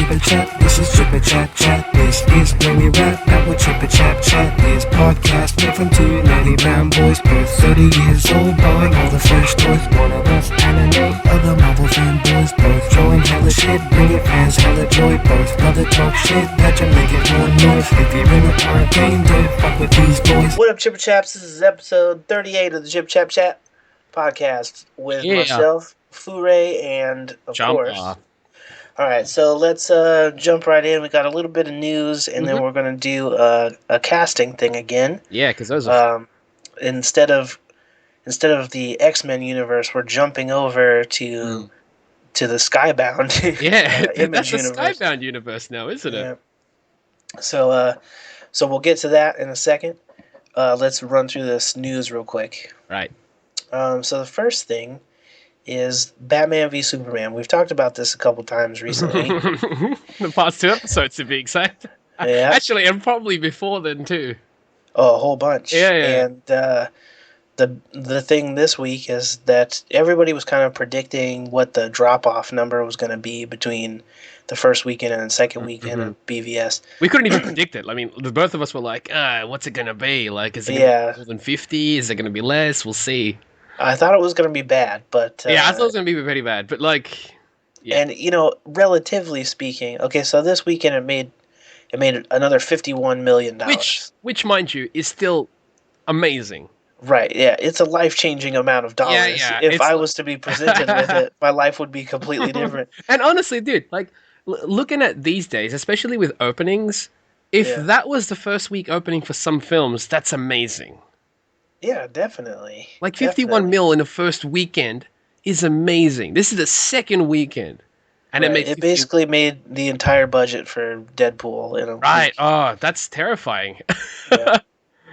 Chip and Chap. This is Chip and Chap Chat. This is where we rap about what Chip and Chap Chat is. Podcast made from two nerdy man boys, both 30 years old, buying all the fresh toys. One of us anime, other Marvel fanboys, both throwing hella shit, bringing fans hella joy. Both love to talk shit, that you make it more noise. If you're in a park game, don't fuck with these boys. What up, Chip and Chaps? This is episode 38 of the Chip Chap Chat podcast with myself, Furay, and of course. Alright, so let's jump right in. We got a little bit of news, and then we're going to do a casting thing again. Yeah, because those are... Instead of the X-Men universe, we're jumping over to the Skybound Image universe. That's the Skybound universe now, isn't it? Yeah. So we'll get to that in a second. Let's run through this news real quick. Right. So the first thing is Batman v Superman. We've talked about this a couple times recently. The past 2 episodes, to be exact. Yeah. Actually, and probably before then, too. Oh, a whole bunch. Yeah. And the thing this week is that everybody was kind of predicting what the drop-off number was going to be between the first weekend and the second weekend of BVS. We couldn't even predict it. I mean, the both of us were like, what's it going to be? Like, is it going to be more than 50? Is it going to be less? We'll see. I thought it was going to be bad, but... I thought it was going to be pretty bad, but like... Yeah. And, relatively speaking, okay, so this weekend it made another $51 million. Which, mind you, is still amazing. Right, yeah. It's a life-changing amount of dollars. Yeah, if I was to be presented with it, my life would be completely different. And honestly, dude, like, looking at these days, especially with openings, if that was the first week opening for some films, that's amazing. Yeah, definitely. Like 51 mil in the first weekend is amazing. This is the second weekend. And it basically made the entire budget for Deadpool in a week. Oh, that's terrifying. Yeah.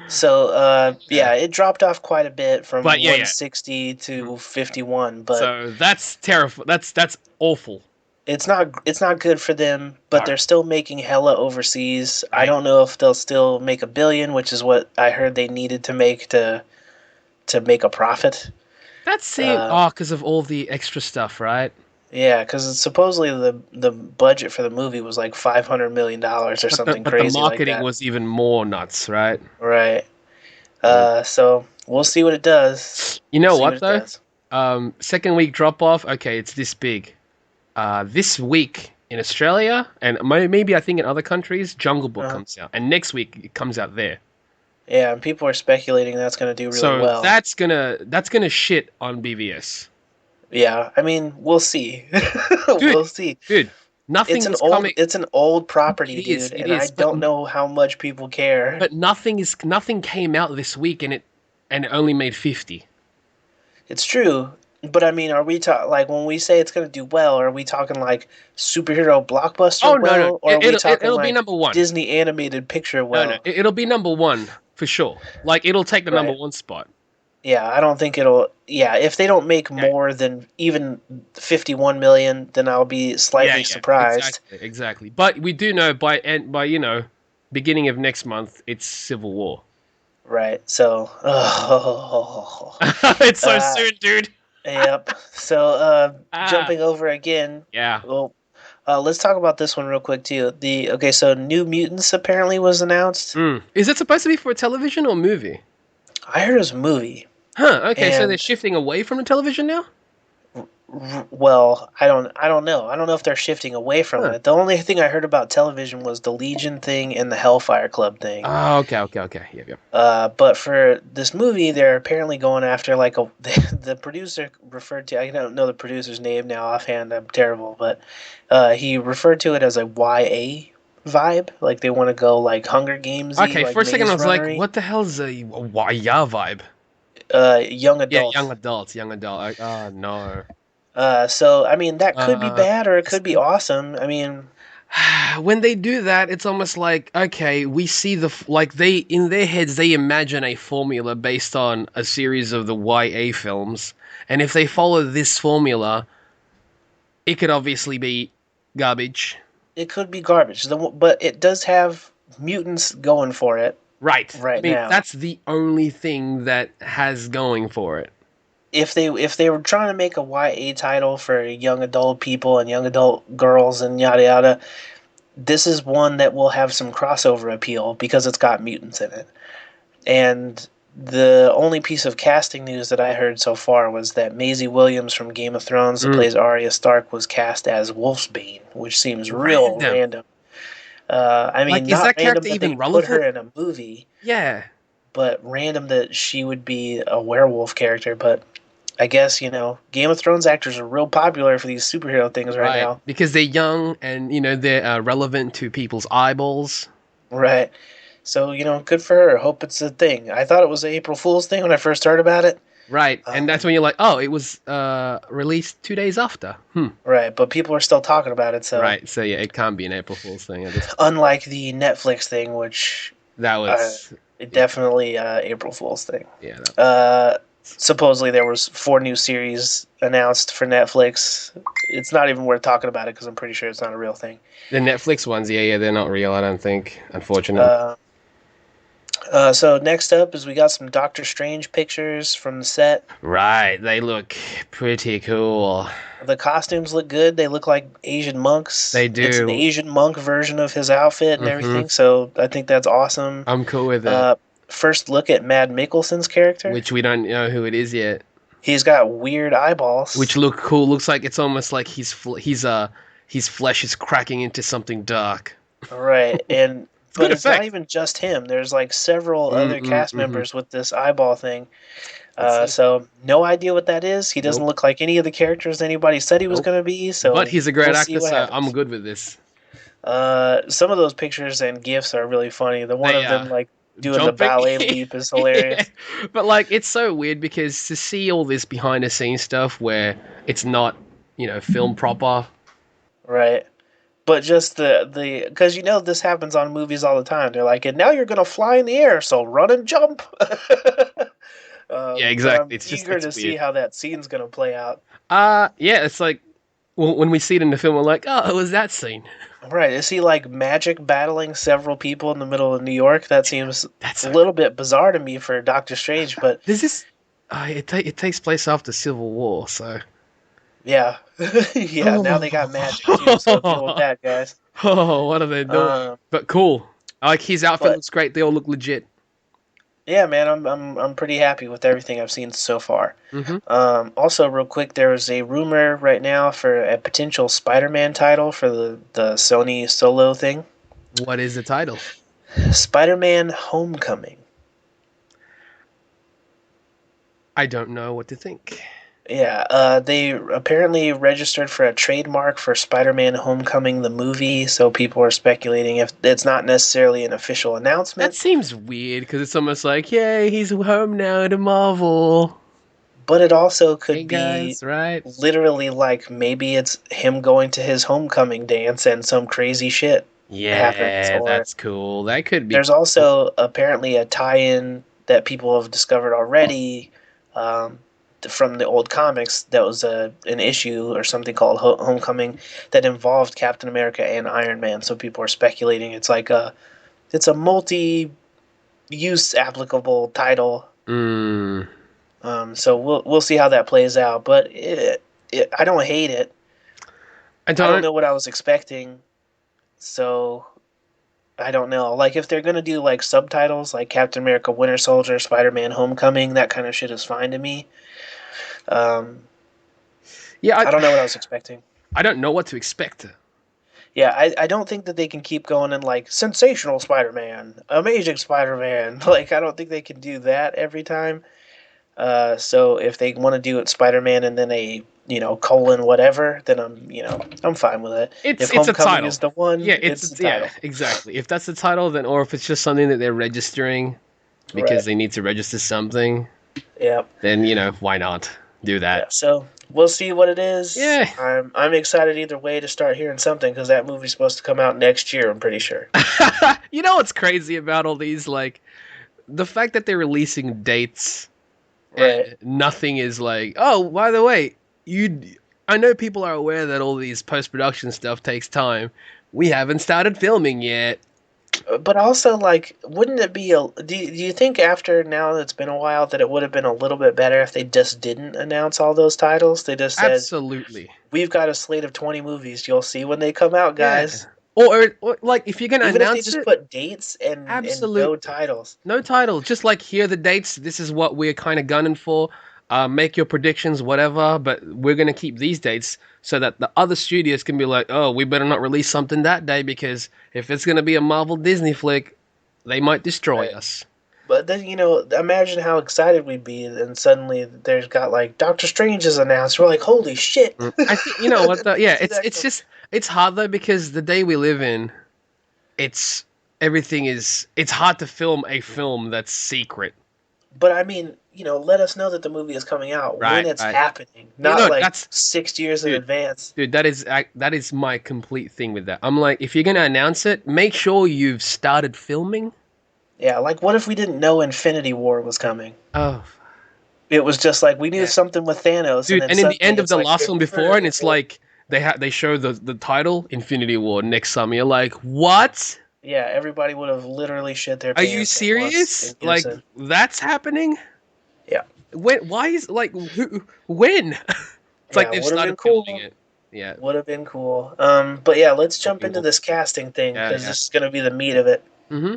So, it dropped off quite a bit from 160 to 51. But so that's terrible. That's awful. It's not good for them, but they're still making hella overseas. Right. I don't know if they'll still make $1 billion, which is what I heard they needed to make to make a profit. That's because of all the extra stuff, right? Yeah, because supposedly the budget for the movie was like $500 million or something crazy like that. But the marketing was even more nuts, right? Right. So we'll see what it does. You know what though? Second week drop off. Okay, it's this big. This week in Australia and maybe I think in other countries, Jungle Book comes out, and next week it comes out there. Yeah, and people are speculating that's going to do really well. So that's gonna shit on BVS. Yeah, I mean, we'll see. We'll see. Dude, it's an old property, dude, and I don't know how much people care. But nothing came out this week and it only made 50. It's true. But I mean, are we talking like when we say it's going to do well? Are we talking like superhero blockbuster? Oh no, no. Or are we talking it'll like be number one. Disney animated picture well? No, it'll be number one for sure. Like it'll take the number one spot. Yeah, I don't think it'll. Yeah, if they don't make more than even 51 million, then I'll be slightly surprised. Exactly. But we do know by beginning of next month, it's Civil War. Right. So. It's so soon, dude. Yep. So jumping over again. Yeah. Well, let's talk about this one real quick too. So New Mutants apparently was announced. Is it supposed to be for a television or movie? I heard it was a movie. Huh. Okay. So they're shifting away from the television now. Well, I don't know. I don't know if they're shifting away from it. The only thing I heard about television was the Legion thing and the Hellfire Club thing. Oh, okay. Yep. But for this movie, they're apparently going after like the producer referred to. I don't know the producer's name now offhand. I'm terrible, but he referred to it as a YA vibe. Like they want to go like Hunger Games. Okay, like for a second I was Runnery. like, what the hell is a YA vibe? Young adult. Yeah, young adult. Oh no. So I mean that could be bad or it could be awesome. I mean, when they do that, it's almost like okay, we see they in their heads they imagine a formula based on a series of the YA films, and if they follow this formula, it could obviously be garbage. It could be garbage, but it does have mutants going for it. Right now. That's the only thing that has going for it. if they were trying to make a YA title for young adult people and young adult girls and yada yada, this is one that will have some crossover appeal because it's got mutants in it. And the only piece of casting news that I heard so far was that Massie Williams from Game of Thrones, that plays Arya Stark, was cast as Wolfsbane, which seems real random. I mean, like, is that random character that even they relevant? put her in a movie. Yeah. But random that she would be a werewolf character. But I guess, Game of Thrones actors are real popular for these superhero things right now. Because they're young and, they're relevant to people's eyeballs. Right. So, good for her. Hope it's a thing. I thought it was an April Fool's thing when I first heard about it. Right. And that's when you're like, oh, it was released 2 days after. Right. But people are still talking about it. So. Right. So, yeah, it can't be an April Fool's thing. Unlike the Netflix thing, which... That was... definitely April Fool's thing. Yeah. Supposedly there was 4 new series announced for Netflix. It's not even worth talking about it because I'm pretty sure it's not a real thing. The Netflix ones, yeah, they're not real, I don't think, unfortunately. So next up is we got some Doctor Strange pictures from the set. Right, they look pretty cool. The costumes look good. They look like Asian monks. They do. It's an Asian monk version of his outfit and everything, so I think that's awesome. I'm cool with it. First look at Mad Mikkelsen's character. Which we don't know who it is yet. He's got weird eyeballs. Which look cool. Looks like it's almost like his flesh is cracking into something dark. Right, but it's not even just him. There's like several other cast members with this eyeball thing. So no idea what that is. He doesn't look like any of the characters anybody said he was going to be. So, but he's a great actor, so I'm good with this. Some of those pictures and GIFs are really funny. The one of them like doing the ballet leap is hilarious. Yeah. But like, it's so weird because to see all this behind the scenes stuff where it's not, film proper. Right. But just because this happens on movies all the time. They're like, and now you're going to fly in the air, so run and jump. Yeah, exactly. It's eager to see how that scene's going to play out. Yeah, it's like when we see it in the film, we're like, oh, it was that scene. Right. Is he like magic battling several people in the middle of New York? That seems a little bit bizarre to me for Doctor Strange, but... It takes place after Civil War, so... Yeah. Now they got magic, too, so deal with that, guys. Oh, what are they doing? But cool. Like, his outfit looks great. They all look legit. Yeah, man, I'm pretty happy with everything I've seen so far. Also, real quick, there is a rumor right now for a potential Spider-Man title for the Sony Solo thing. What is the title? Spider-Man Homecoming. I don't know what to think. Yeah, they apparently registered for a trademark for Spider-Man Homecoming, the movie, so people are speculating if it's not necessarily an official announcement. That seems weird, because it's almost like, yay, he's home now to Marvel. But it also could be right? Literally like maybe it's him going to his homecoming dance and some crazy shit happens. That's cool. That could be. There's also apparently a tie-in that people have discovered already from the old comics that was an issue or something called Homecoming that involved Captain America and Iron Man. So people are speculating it's like it's a multi-use applicable title. So we'll see how that plays out. But I don't hate it. I don't know what I was expecting. So I don't know. Like if they're gonna do like subtitles like Captain America Winter Soldier, Spider-Man Homecoming, that kind of shit is fine to me. I don't know what I was expecting. I don't know what to expect. Yeah, I don't think that they can keep going in like sensational Spider-Man, amazing Spider-Man. Like I don't think they can do that every time. So if they want to do it Spider-Man and then a colon whatever, then I'm fine with it. If Homecoming a title. is the one, it's the title. Exactly. If that's the title, then or if it's just something that they're registering because they need to register something. Yeah. Then why not do that? Yeah, so we'll see what it is. Yeah. I'm excited either way to start hearing something because that movie's supposed to come out next year. I'm pretty sure. You know what's crazy about all these? Like the fact that they're releasing dates. Right. Nothing is like. Oh, by the way, I know people are aware that all these post-production stuff takes time. We haven't started filming yet. But also, like, wouldn't it be do you think after now that it's been a while that it would have been a little bit better if they just didn't announce all those titles? They just said, Absolutely. We've got a slate of 20 movies. You'll see when they come out, guys. Yeah. Or like, if you're going to announce if they just put dates and no titles. No titles. Just like, here are the dates. This is what we're kind of gunning for. Make your predictions, whatever. But we're going to keep these dates so that the other studios can be like, oh, we better not release something that day, because if it's going to be a Marvel Disney flick, they might destroy us. But then, imagine how excited we'd be, and suddenly there's got, like, Doctor Strange is announced. We're like, holy shit. I think, you know what, it's hard, though, because the day we live in, it's hard to film a film that's secret. But, I mean, let us know that the movie is coming out when it's happening. Not, that's 6 years in advance. Dude, that is my complete thing with that. I'm like, if you're going to announce it, make sure you've started filming. Yeah, like, what if we didn't know Infinity War was coming? Oh. It was just like, we knew something with Thanos. Dude, and in the end of the last one before, and it's like, they show the title, Infinity War, next summer. You're like, what? Yeah, everybody would have literally shit their pants. Are you serious? Like, that's happening? Yeah. Why is, like, when? It's like they've started filming it. Yeah. Would have been cool. But yeah, let's jump into this casting thing, because this is going to be the meat of it. Mm-hmm.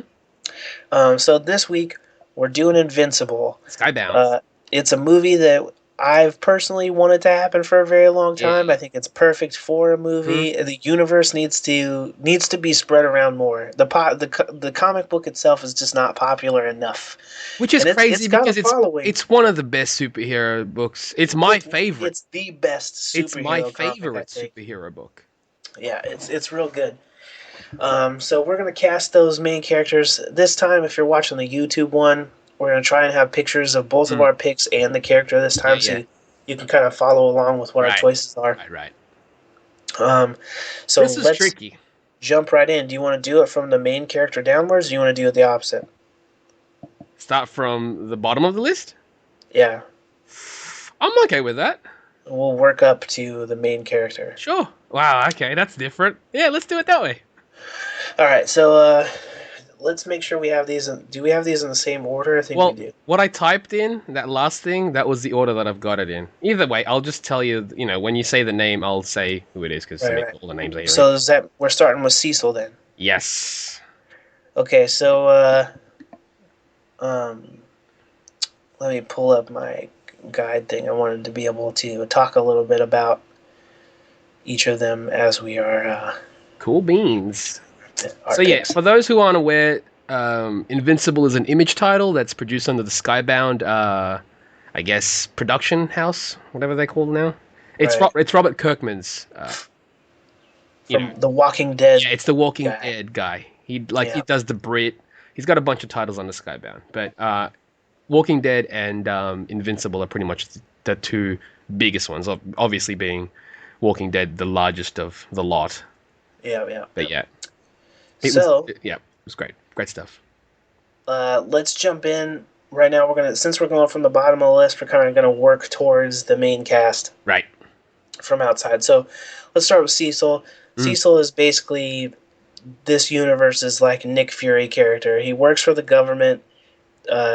So this week we're doing Invincible. Skybound. It's a movie that I've personally wanted to happen for a very long time. I think it's perfect for a movie. Mm-hmm. The universe needs to be spread around more. The comic book itself is just not popular enough, which is crazy because it's one of the best superhero books. It's my favorite. It's the best superhero. It's my favorite superhero book. Yeah, it's real good. So we're going to cast those main characters. This time, if you're watching the YouTube one, we're going to try and have pictures of both of our picks and the character this time, so you can kind of follow along with what our choices are. Right. So this is tricky. Jump right in. Do you want to do it from the main character downwards, or do you want to do it the opposite? Start from the bottom of the list? Yeah. I'm okay with that. We'll work up to the main character. Sure. Wow, okay, that's different. Yeah, let's do it that way. All right, so let's make sure we have these. Do we have these in the same order? I think we do. What I typed in, that last thing, that was the order that I've got it in. Either way, I'll just tell you, when you say the name, I'll say who it is, because all the names are here. So we're starting with Cecil then? Yes. Okay, so let me pull up my guide thing. I wanted to be able to talk a little bit about each of them as we are... Cool beans. So yeah, for those who aren't aware, Invincible is an Image title that's produced under the Skybound, I guess, production house, whatever they call it now. It's Robert Kirkman's. From The Walking Dead. Yeah, it's the Walking Dead guy. He does the Brit. He's got a bunch of titles under Skybound, but Walking Dead and Invincible are pretty much the two biggest ones. Obviously, being Walking Dead the largest of the lot. Yeah. But yeah. It was great stuff. Let's jump in right now. Since we're going from the bottom of the list, we're kind of gonna work towards the main cast, right, from outside. So let's start with Cecil. Cecil is basically this universe's like Nick Fury character. He works for the government.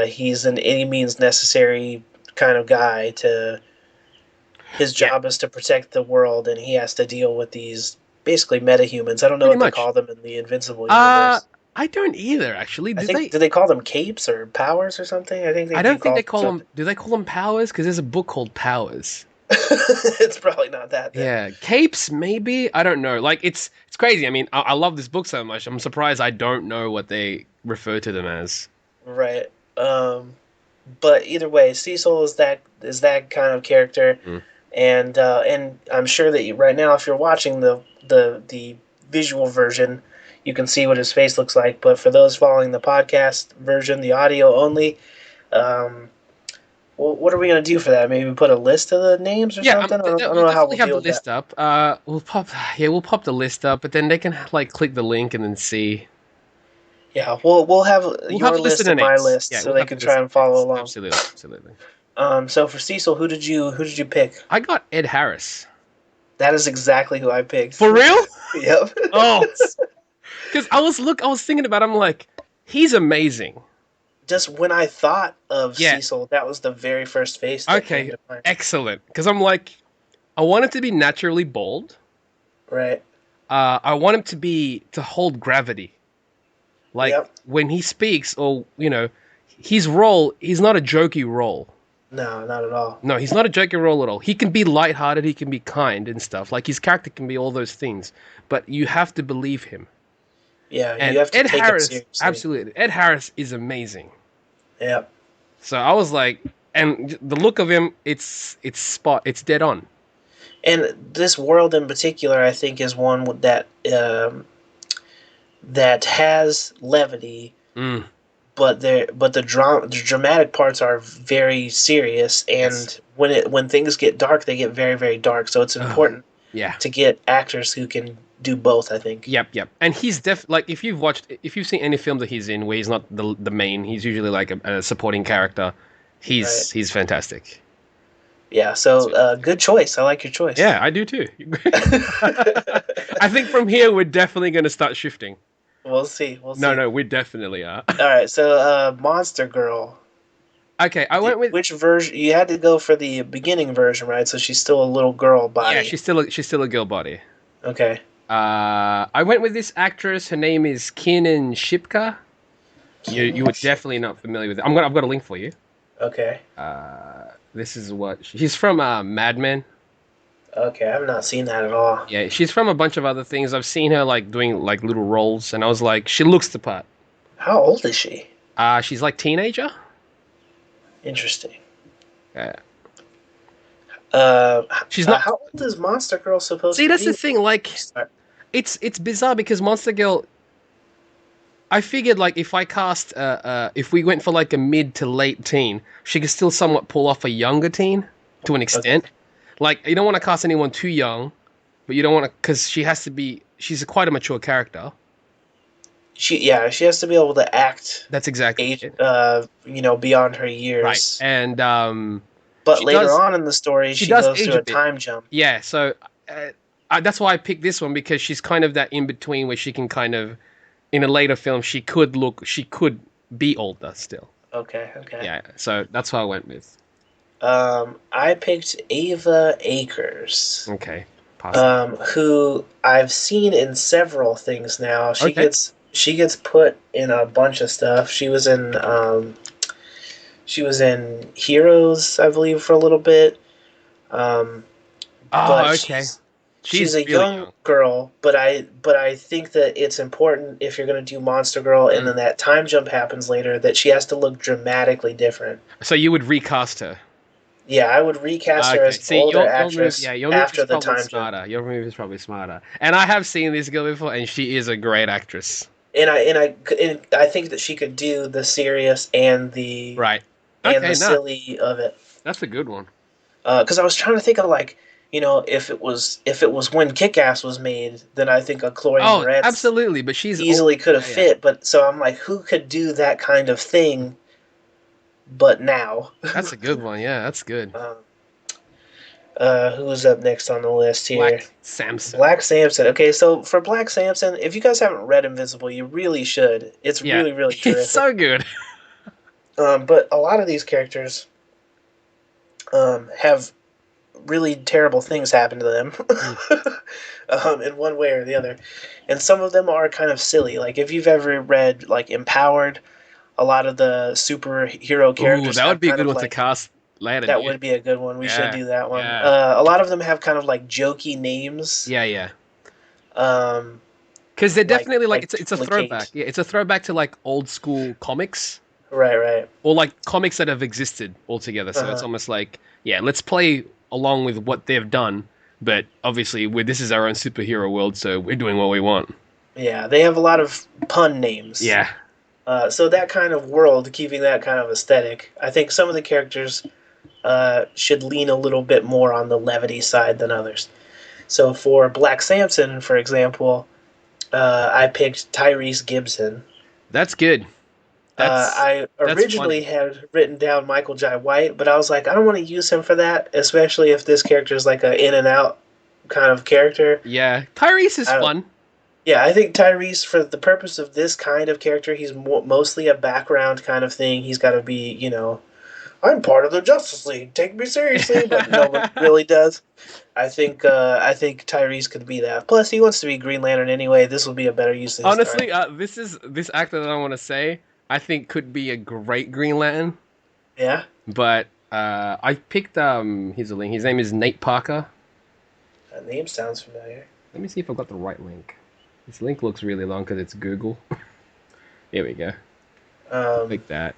He's an any means necessary kind of guy. His job is to protect the world, and he has to deal with these basically metahumans. I don't know what they call them in the Invincible universe. I don't either, actually. Do they call them capes or powers or something? I don't think they call them. Do they call them powers? Because there's a book called Powers. It's probably not that. Then. Yeah, capes maybe. I don't know. Like it's crazy. I mean, I love this book so much. I'm surprised I don't know what they refer to them as. Right. But either way, Cecil is that kind of character, and I'm sure that right now, if you're watching the visual version, you can see what his face looks like. But for those following the podcast version, the audio only, what are we going to do for that? Maybe put a list of the names or something? I don't know how we'll have deal the list that. up. We'll pop the list up, but then they can click the link and then see. Yeah, we'll have your list and my list, so they can try and follow along. Absolutely. So for Cecil, who did you pick? I got Ed Harris. That is exactly who I picked. For real? Yep. Oh. Because I was thinking about him, I'm like, he's amazing. Just when I thought of Cecil, that was the very first face that came to mind. Excellent. Because I'm like, I want him to be naturally bald. Right. I want him to hold gravity. Like, when he speaks, or, his role, he's not a jokey role. No, not at all. No, he's not a jokey role at all. He can be lighthearted, he can be kind and stuff. Like, his character can be all those things. But you have to believe him. Yeah, and you have to Ed take Harris, it seriously. absolutely. Ed Harris is amazing. Yep. So I was like, and the look of him, it's dead on. And this world in particular, I think, is one that that has levity, but the dramatic parts are very serious. And when things get dark, they get very, very dark. So it's important to get actors who can do both, I think. Yep. And he's like, if you've seen any film that he's in where he's not the main, he's usually like a supporting character. He's fantastic. Yeah, so good choice. I like your choice. Yeah, I do too. I think from here we're definitely going to start shifting. We'll see. No, we definitely are. All right, so Monster Girl. Okay, I went with which version? You had to go for the beginning version, right? So she's still a little girl body. Yeah, she's still a girl body. Okay. I went with this actress. Her name is Kiernan Shipka. You were definitely not familiar with it. I've got a link for you. Okay. This is what she's from. Mad Men. Okay, I've not seen that at all. Yeah, she's from a bunch of other things. I've seen her like doing like little roles, and I was like, she looks the part. How old is she? She's like teenager. Interesting. Yeah. She's not. How old is Monster Girl supposed to be? See, that's the thing. Like, it's bizarre because Monster Girl. I figured like if I cast, if we went for like a mid to late teen, she could still somewhat pull off a younger teen to an extent. Okay. Like, you don't want to cast anyone too young, but you don't want to, because she has to be. She's quite a mature character. She has to be able to act. That's exactly. Age, beyond her years. Right, and but later on in the story, she goes through a time jump. Yeah, so that's why I picked this one, because she's kind of that in between where she can kind of, in a later film, she could be older still. Okay. Yeah, so that's what I went with. I picked Ava Akers. Okay. Who I've seen in several things now. She gets put in a bunch of stuff. She was in Heroes, I believe, for a little bit. Okay. She's a really young girl, but I think that it's important, if you're going to do Monster Girl and then that time jump happens later, that she has to look dramatically different. So you would recast her? Yeah, I would recast her as an older actress after the time jump. Your move is probably smarter. And I have seen this girl before, and she is a great actress. And I think that she could do the serious and the silly of it. That's a good one. Because I was trying to think of, like, if it was when Kick-Ass was made, then I think a Chloe Moretz absolutely, but she's easily could have fit. But so I'm like, who could do that kind of thing? But now. That's a good one. Yeah, that's good. Who's up next on the list here? Black Samson. Okay, so for Black Samson, if you guys haven't read Invincible, you really should. It's really, really terrific. It's so good. But a lot of these characters have really terrible things happen to them in one way or the other. And some of them are kind of silly. Like, if you've ever read, like, Empowered, a lot of the superhero characters. Ooh, that would be a good one to cast later. That would be a good one. We should do that one. Yeah. A lot of them have kind of like jokey names. Yeah. Because they're definitely like it's a throwback. Yeah, it's a throwback to like old school comics. Right. Or like comics that have existed altogether. So it's almost like, let's play along with what they've done, but obviously this is our own superhero world, so we're doing what we want. Yeah, they have a lot of pun names. Yeah. So that kind of world, keeping that kind of aesthetic, I think some of the characters should lean a little bit more on the levity side than others. So for Black Samson, for example, I picked Tyrese Gibson. That's good. I originally had written down Michael Jai White, but I was like, I don't want to use him for that, especially if this character is like an in and out kind of character. Yeah, Tyrese is fun. Yeah, I think Tyrese, for the purpose of this kind of character, he's mostly a background kind of thing. He's got to be, I'm part of the Justice League. Take me seriously, but no one really does. I think Tyrese could be that. Plus, he wants to be Green Lantern anyway. This will be a better use of his Honestly, time. this actor that I want to say, I think could be a great Green Lantern. Yeah. But I picked here's a link. His name is Nate Parker. That name sounds familiar. Let me see if I got the right link. This link looks really long because it's Google. Here we go. Click that.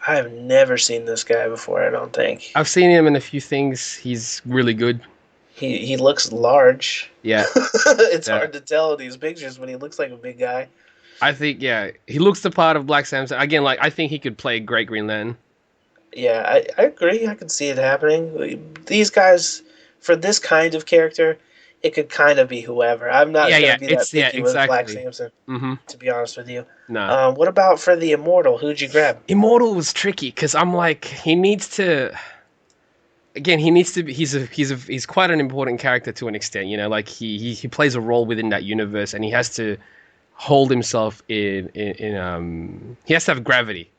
I have never seen this guy before, I don't think. I've seen him in a few things. He's really good. He looks large. Yeah. It's hard to tell in these pictures, but he looks like a big guy. I think, yeah, he looks the part of Black Samson. Again, like, I think he could play a great Green Lantern. Yeah, I agree. I can see it happening. These guys, for this kind of character, it could kind of be whoever. I'm not going to be that picky with Black Samson, to be honest with you. No. What about for the Immortal? Who'd you grab? Immortal was tricky because I'm like, he needs to. Again, he needs to be. He's quite an important character to an extent. You know, like he plays a role within that universe, and he has to hold himself in. He has to have gravity.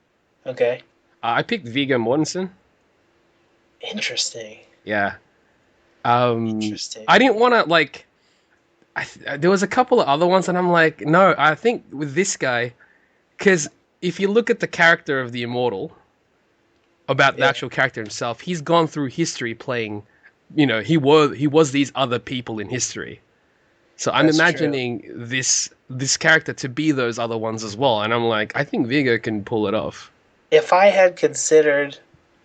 Okay. I picked Viggo Mortensen. Interesting. Yeah. Interesting. I didn't want to like. There was a couple of other ones, and I'm like, no. I think with this guy, because if you look at the character of the Immortal, about the actual character himself, he's gone through history playing. You know, he was these other people in history. So I'm imagining this character to be those other ones as well, and I'm like, I think Viggo can pull it off. If I had considered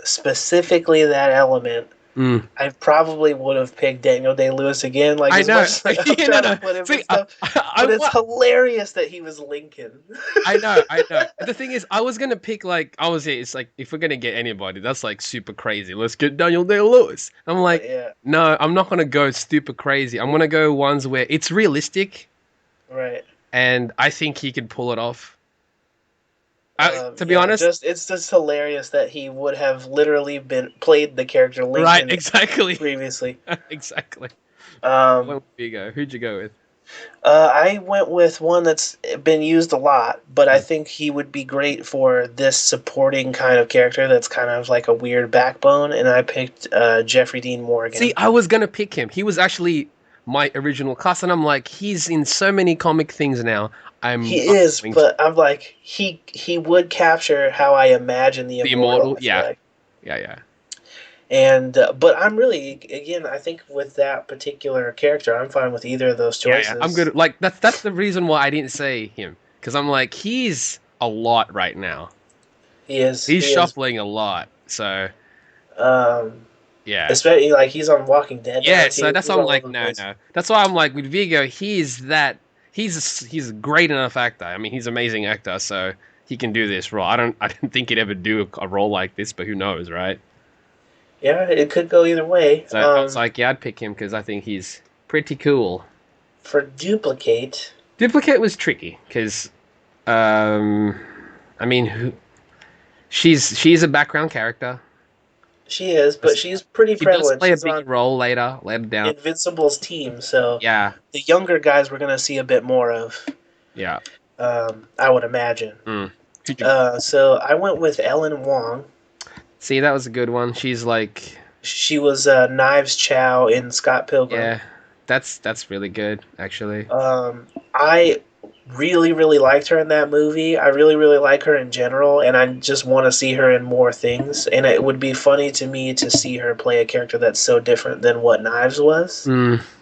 specifically that element, I probably would have picked Daniel Day-Lewis again. Like, as much as I'm trying to put him and stuff. But it's hilarious that he was Lincoln. I know. The thing is, I was gonna pick it's like, if we're gonna get anybody, that's like super crazy. Let's get Daniel Day-Lewis. I'm like, no, I'm not gonna go super crazy. I'm gonna go ones where it's realistic, right? And I think he could pull it off. To be honest, it's just hilarious that he would have literally played the character Lincoln, right? Exactly. Previously, exactly. Where'd you go? Who'd you go with? I went with one that's been used a lot, but I think he would be great for this supporting kind of character that's kind of like a weird backbone, and I picked Jeffrey Dean Morgan. See, I was gonna pick him. He was actually my original cast, and I'm like, he's in so many comic things now. But I'm like, he would capture how I imagine the Immortal. Yeah. And but I'm really, again, I think with that particular character, I'm fine with either of those choices. Yeah, I'm good. Like that's the reason why I didn't say him, because I'm like, he's a lot right now. He is. He's shuffling a lot. So. Yeah. Especially like he's on Walking Dead. Yeah. So that's why I'm like, no. That's why I'm like, with Viggo, he's a great enough actor. I mean, he's an amazing actor, so he can do this role. I don't think he'd ever do a role like this, but who knows, right? Yeah, it could go either way. So I was like, yeah, I'd pick him because I think he's pretty cool. For Dupli-kate was tricky because, I mean, she's a background character. She is, but she's pretty prevalent. She does play a big role later down. Invincible's team, so yeah, the younger guys we're gonna see a bit more of. Yeah, I would imagine. So I went with Ellen Wong. See, that was a good one. She was Knives Chow in Scott Pilgrim. Yeah, that's really good, actually. I really, really liked her in that movie. I really, really like her in general, and I just want to see her in more things. And it would be funny to me to see her play a character that's so different than what Knives was.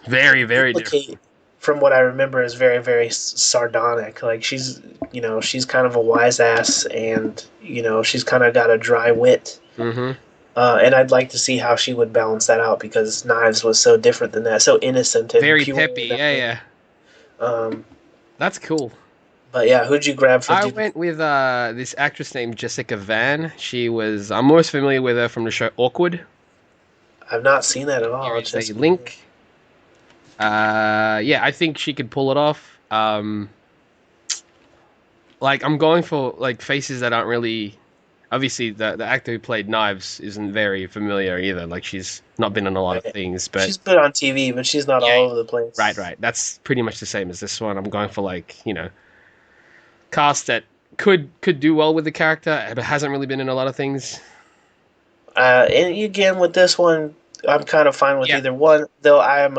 Very, very different. From what I remember, is very, very sardonic. Like, she's kind of a wise ass, and, she's kind of got a dry wit. Mm-hmm. And I'd like to see how she would balance that out, because Knives was so different than that, so innocent and very pure. Peppy, yeah. That's cool. But yeah, who'd you grab for? I went with this actress named Jessica Vann. I'm most familiar with her from the show Awkward. I've not seen that at all. Here's a link. Yeah, I think she could pull it off. Like, I'm going for like faces that aren't really obviously the actor who played Knives isn't very familiar either. Like she's not been in a lot of things, but she's been on TV, but she's not all over the place. Right. That's pretty much the same as this one. I'm going for like, cast that could do well with the character, but hasn't really been in a lot of things. And again with this one, I'm kind of fine with either one. Though I'm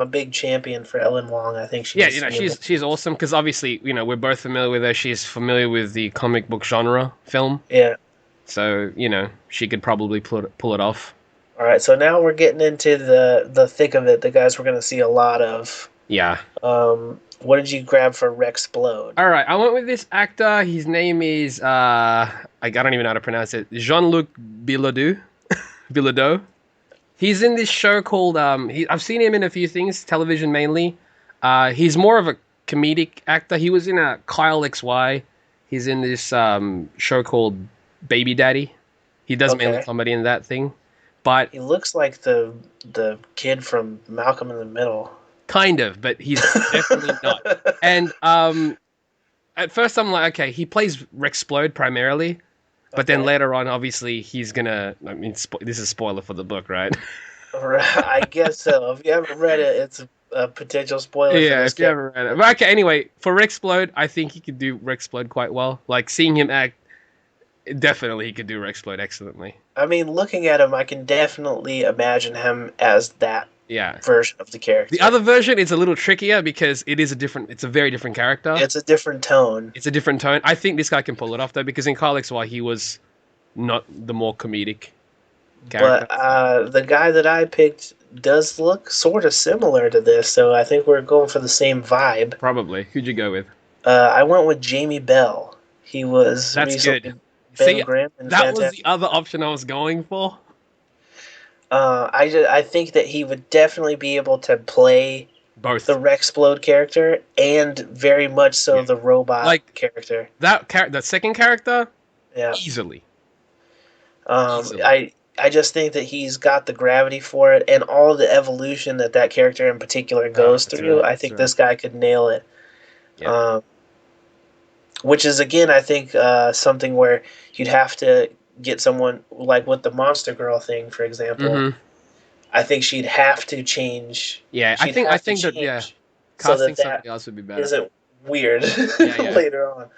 a big champion for Ellen Wong. I think she's awesome because obviously we're both familiar with her. She's familiar with the comic book genre film. Yeah. So she could probably pull it off. All right, so now we're getting into the thick of it. The guys we're going to see a lot of. Yeah. What did you grab for Rexplode? All right, I went with this actor. His name is I don't even know how to pronounce it. Jean-Luc Bilodeau. Bilodeau. He's in this show called I've seen him in a few things, television mainly. He's more of a comedic actor. He was in a Kyle XY. He's in this show called Baby Daddy. He does mainly comedy in that thing. But he looks like the kid from Malcolm in the Middle. Kind of, but he's definitely not. And at first I'm like, okay, he plays Rexplode primarily, but then later on, obviously, he's gonna. I mean, this is a spoiler for the book, right? I guess so. If you haven't read it, it's a potential spoiler. Yeah, if you haven't read it. But okay, anyway, for Rexplode, I think he could do Rexplode quite well. Like seeing him act, definitely he could do Rexplode excellently. I mean, looking at him, I can definitely imagine him as that version of the character. The other version is a little trickier because it's a very different character. It's a different tone. I think this guy can pull it off though, because in Kyle XY he was not the more comedic character. But the guy that I picked does look sort of similar to this, so I think we're going for the same vibe. Probably. Who'd you go with? I went with Jamie Bell. He was That's good. See, that was the other option I was going for. I think that he would definitely be able to play both the Rexplode character and very much so the robot character. That second character, easily. I just think that he's got the gravity for it and all the evolution that character in particular goes through. Right, I think this guy could nail it. Yeah. Which is, again, I think something where you'd have to get someone, like with the Monster Girl thing, for example. Mm-hmm. I think she'd have to change. Yeah, I think that casting somebody else would be better. Isn't weird later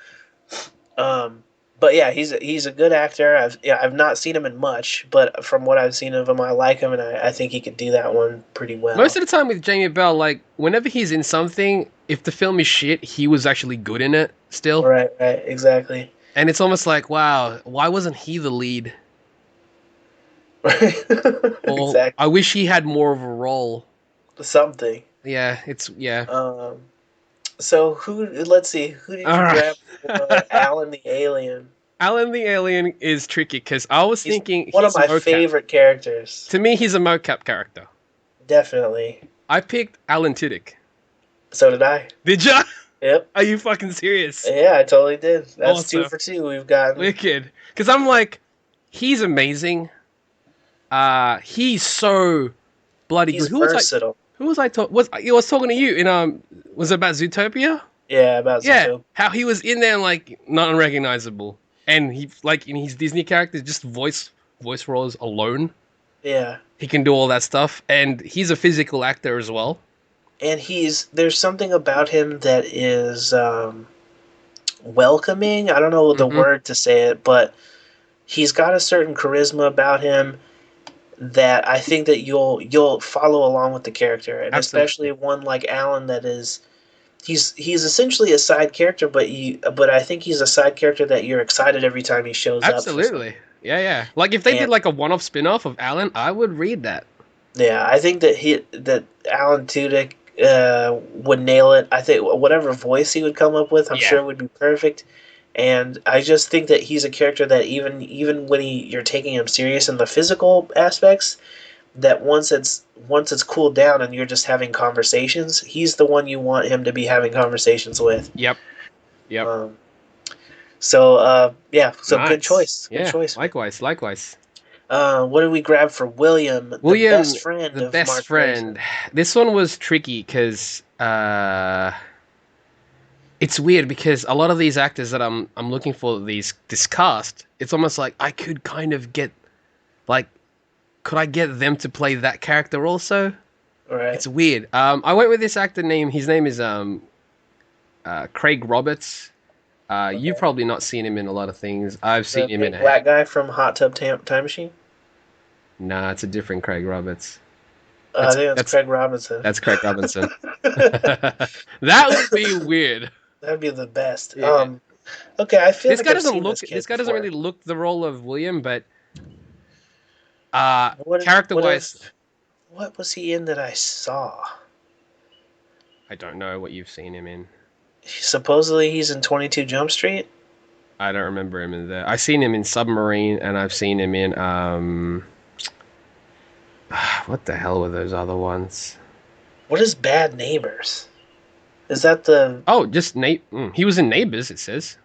on. But yeah, he's a good actor. I've not seen him in much, but from what I've seen of him, I like him, and I think he could do that one pretty well. Most of the time with Jamie Bell, like whenever he's in something, if the film is shit, he was actually good in it still. Right, exactly. And it's almost like, wow, why wasn't he the lead? Exactly. I wish he had more of a role. Something. Yeah, So let's see, who did you grab for Alan the Alien? Alan the Alien is tricky because I was thinking one of my favorite characters. To me, he's a mocap character. Definitely. I picked Alan Tudyk. So did I. Did ya? Yep. Are you fucking serious? Yeah, I totally did. That's awesome. 2 for 2 we've got. Wicked. Because I'm like, he's amazing. He's so bloody good. Versatile. Who was I talking? I was talking to you in was it about Zootopia? Yeah, about Zootopia. Yeah, how he was in there and like not unrecognizable, and he like in his Disney characters, just voice roles alone. Yeah, he can do all that stuff, and he's a physical actor as well. And there's something about him that is welcoming. I don't know the word to say it, but he's got a certain charisma about him that I think that you'll follow along with the character, and especially one like Alan that is he's essentially a side character, but I think he's a side character that you're excited every time he shows up. Absolutely, yeah. Like if they did like a one-off spin-off of Alan, I would read that. Yeah, I think that Alan Tudyk would nail it. I think whatever voice he would come up with, I'm sure would be perfect. And I just think that he's a character that even when you're taking him serious in the physical aspects, that once it's cooled down and you're just having conversations, he's the one you want him to be having conversations with. Yep. So nice. Good choice. Good choice. Likewise. What did we grab for William, the best friend of Mark Grayson? This one was tricky because It's weird because a lot of these actors that I'm looking for this cast, it's almost like I could kind of get, like, could I get them to play that character also? Right. It's weird. I went with this actor name. His name is Craig Roberts. Okay. You've probably not seen him in a lot of things. I've seen him in a black guy from Hot Tub Time Machine. Nah, it's a different Craig Roberts. I think that's Craig Robinson. That's Craig Robinson. That would be weird. That'd be the best. Yeah. Okay, I feel this like guy I've doesn't seen look. This guy doesn't really look the role of William, but character-wise, what was he in that I saw? I don't know what you've seen him in. Supposedly he's in 22 Jump Street. I don't remember him in there. I've seen him in Submarine, and I've seen him in what the hell were those other ones? What is Bad Neighbors? Is that the... Oh, just he was in Neighbors, it says.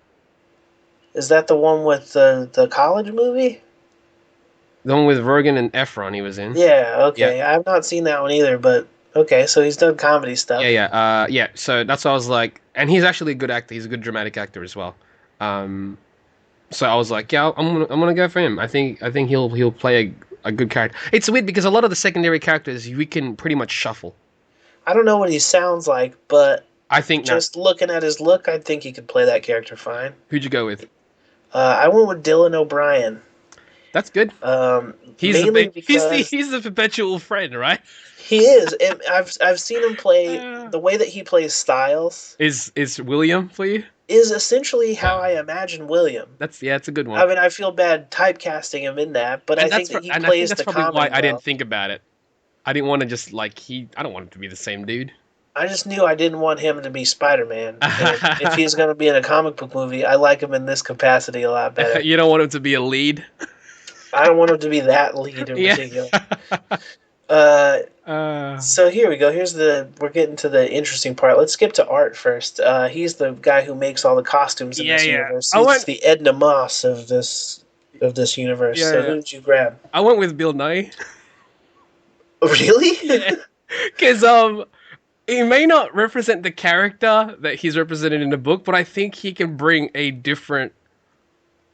Is that the one with the college movie? The one with Rogan and Efron he was in. Yeah, okay. Yeah. I've not seen that one either, but okay, so he's done comedy stuff. Yeah. So that's what I was like, and he's actually a good actor. He's a good dramatic actor as well. So I was like, yeah, I'm gonna go for him. I think he'll play a good character. It's weird because a lot of the secondary characters we can pretty much shuffle. I don't know what he sounds like, but I think just looking at his look, I think he could play that character fine. Who'd you go with? I went with Dylan O'Brien. That's good. He's the perpetual friend, right? He is, and I've seen him play. The way that he plays Styles is William for you. Is essentially how I imagine William. It's a good one. I mean, I feel bad typecasting him in that, but I think that he plays the comedy. That's probably why I didn't think about it. I didn't want to just I don't want him to be the same dude. I just knew I didn't want him to be Spider-Man. If he's going to be in a comic book movie, I like him in this capacity a lot better. You don't want him to be a lead? I don't want him to be that lead in particular. So here we go. We're getting to the interesting part. Let's skip to art first. He's the guy who makes all the costumes in this universe. He's the Edna Moss of this universe. Who did you grab? I went with Bill Nye. Really? Because he may not represent the character that he's represented in the book, but I think he can bring a different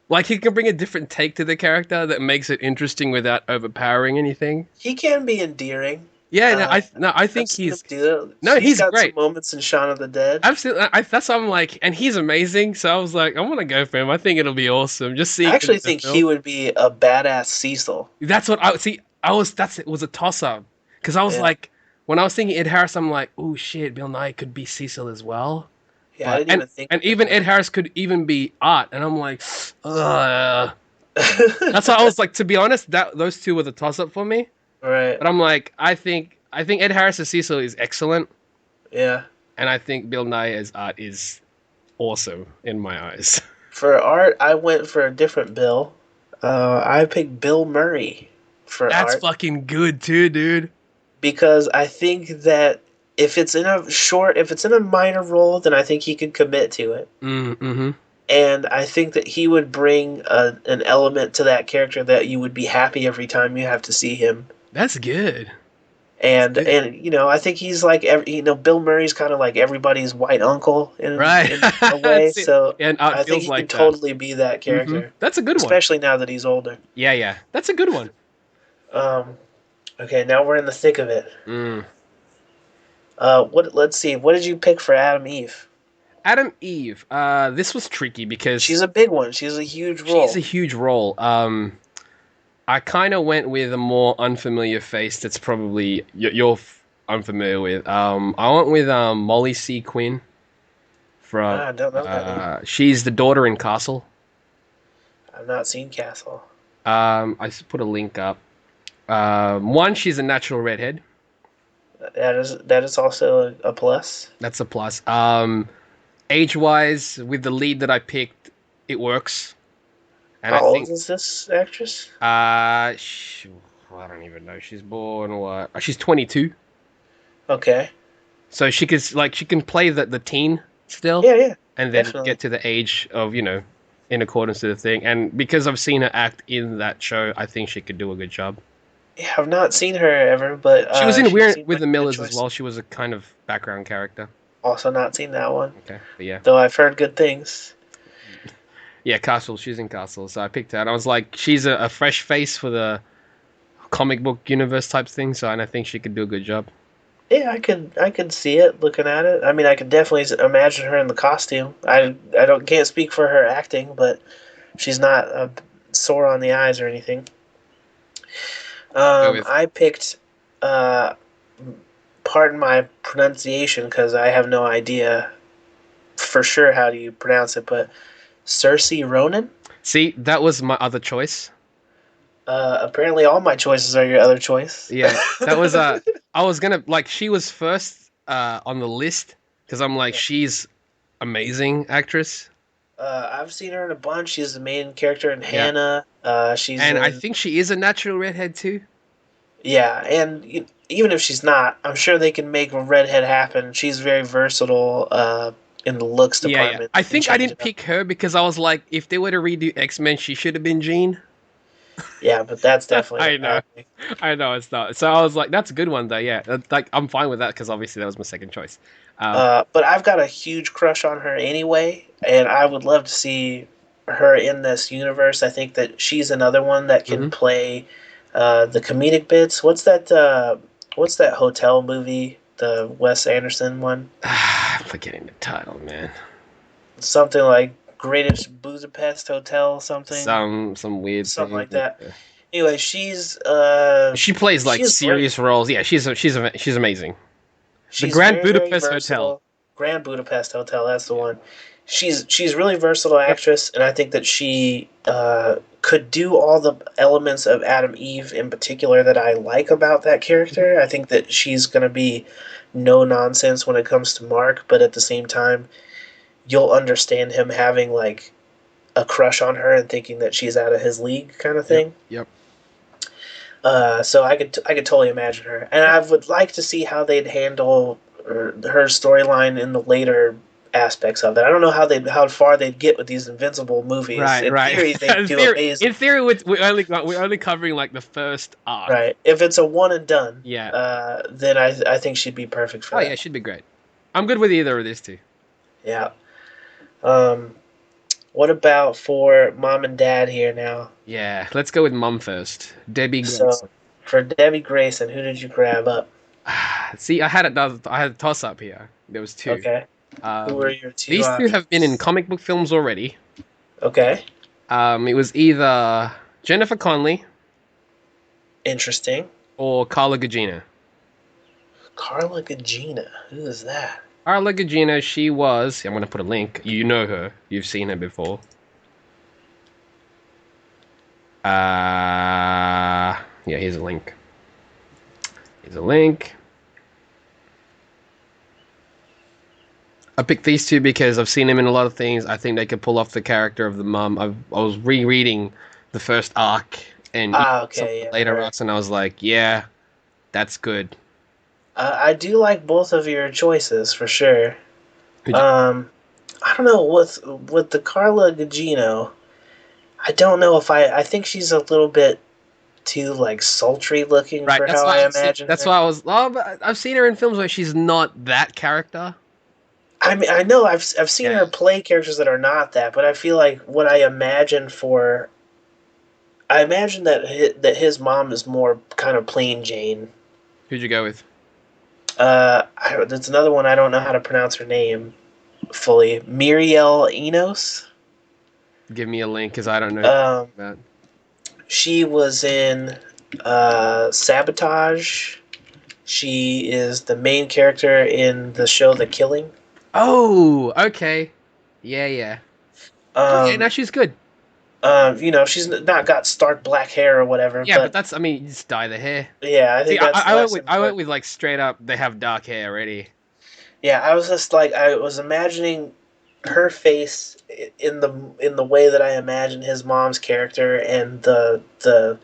take to the character that makes it interesting without overpowering anything. He can be endearing. Yeah, I think he's got great. Some moments in Shaun of the Dead. Absolutely, that's what I'm like, and he's amazing. So I was like, I'm gonna go for him. I think it'll be awesome. Just see. I actually think he would be a badass Cecil. That's what it was a toss up because I was like, when I was thinking Ed Harris, I'm like, oh shit, Bill Nye could be Cecil as well. Yeah, I didn't even think. And even Ed Harris could even be Art, and I'm like, ugh. That's why I was like, to be honest, those two were the toss up for me. Right. But I'm like, I think Ed Harris as Cecil is excellent. Yeah. And I think Bill Nye as Art is awesome in my eyes. For Art, I went for a different Bill. I picked Bill Murray for Art. That's fucking good too, dude. Because I think that if it's in a minor role, then I think he could commit to it. Mm-hmm. And I think that he would bring an element to that character that you would be happy every time you have to see him. That's good. And I think he's like Bill Murray's kind of like everybody's white uncle in a way. So I think he can totally be that character. Mm-hmm. That's a good one, especially now that he's older. Yeah, that's a good one. Okay, now we're in the thick of it. Let's see. What did you pick for Adam Eve? Adam Eve. This was tricky because she's a big one. She's a huge role. She's a huge role. I kind of went with a more unfamiliar face that's probably you're unfamiliar with. I went with Molly C. Quinn. I don't know that name. She's the daughter in Castle. I've not seen Castle. I put a link up. One, she's a natural redhead. That is also a plus. That's a plus. Age-wise, with the lead that I picked, it works. And How old is this actress? I don't even know. She's born what? She's 22. Okay. So she can play the teen still. Yeah. And then get to the age of in accordance to the thing. And because I've seen her act in that show, I think she could do a good job. Yeah, I've not seen her ever, but she was in Weird with the Millers as well. She was a kind of background character. Also not seen that one. Okay, but yeah. Though I've heard good things. Yeah, Castle. She's in Castle, so I picked her. And I was like, she's a fresh face for the comic book universe type thing, so and I think she could do a good job. Yeah, I could see it looking at it. I mean, I could definitely imagine her in the costume. I can't speak for her acting, but she's not sore on the eyes or anything. I picked, pardon my pronunciation because I have no idea for sure how do you pronounce it, but Saoirse Ronan. See, that was my other choice. Apparently, all my choices are your other choice. Yeah, that was I was gonna she was first on the list because I'm like she's amazing actress. I've seen her in a bunch. She's the main character in Hannah. I think she is a natural redhead too. Yeah, and even if she's not, I'm sure they can make a redhead happen. She's very versatile in the looks department. Yeah. I think I didn't pick her because I was like, if they were to redo X-Men, she should have been Jean. Yeah, but that's definitely. I know it's not. So I was like, that's a good one though. Yeah, I'm fine with that because obviously that was my second choice. But I've got a huge crush on her anyway, and I would love to see her in this universe. I think that she's another one that can play the comedic bits. What's that hotel movie? The Wes Anderson one? I'm forgetting the title, man. Something like Greatest Budapest Hotel, something. Some weird something thing. like that. Anyway, she's she plays like serious roles. Yeah, she's amazing. The Grand Budapest Hotel. Grand Budapest Hotel, that's the one. She's really versatile actress, and I think that she could do all the elements of Adam Eve in particular that I like about that character. I think that she's going to be no nonsense when it comes to Mark, but at the same time, you'll understand him having like a crush on her and thinking that she's out of his league kind of thing. Yep. So I could totally imagine her, and I would like to see how they'd handle her storyline in the later aspects of it. I don't know how far they'd get with these Invincible movies. In theory, they do amazing. In theory, we're only covering like the first arc. Right. If it's a one and done, then I think she'd be perfect for that. Oh yeah, she'd be great. I'm good with either of these two. Yeah. What about for mom and dad here now? Yeah, let's go with mom first. Debbie Grayson. So, for Debbie Grayson, who did you grab up? See, I had a toss up here. There was two. Okay. Who were your two? These two have been in comic book films already. Okay. It was either Jennifer Connelly. Interesting. Or Carla Gugino. Carla Gugino. Who is that? Carla Gugino, she was... I'm going to put a link. You know her. You've seen her before. Yeah, here's a link. I picked these two because I've seen them in a lot of things. I think they could pull off the character of the mum. I was rereading the first arc and later arcs, and I was like, yeah, that's good. I do like both of your choices for sure. I don't know with the Carla Gugino. I don't know if I think she's a little bit too like sultry looking for how I imagine. That's why I was. Oh, but I've seen her in films where she's not that character. I mean, I know I've seen her play characters that are not that, but I feel like what I imagine that his mom is more kind of plain Jane. Who'd you go with? That's another one I don't know how to pronounce her name fully. Mireille Enos. Give me a link because I don't know that. She was in Sabotage. She is the main character in the show The Killing. Oh, okay. Yeah. Now she's good. She's not got stark black hair or whatever. Yeah, but that's, you just dye the hair. Yeah, I think I went with like straight up, they have dark hair already. Yeah, I was just like, I was imagining her face in the way that I imagine his mom's character and the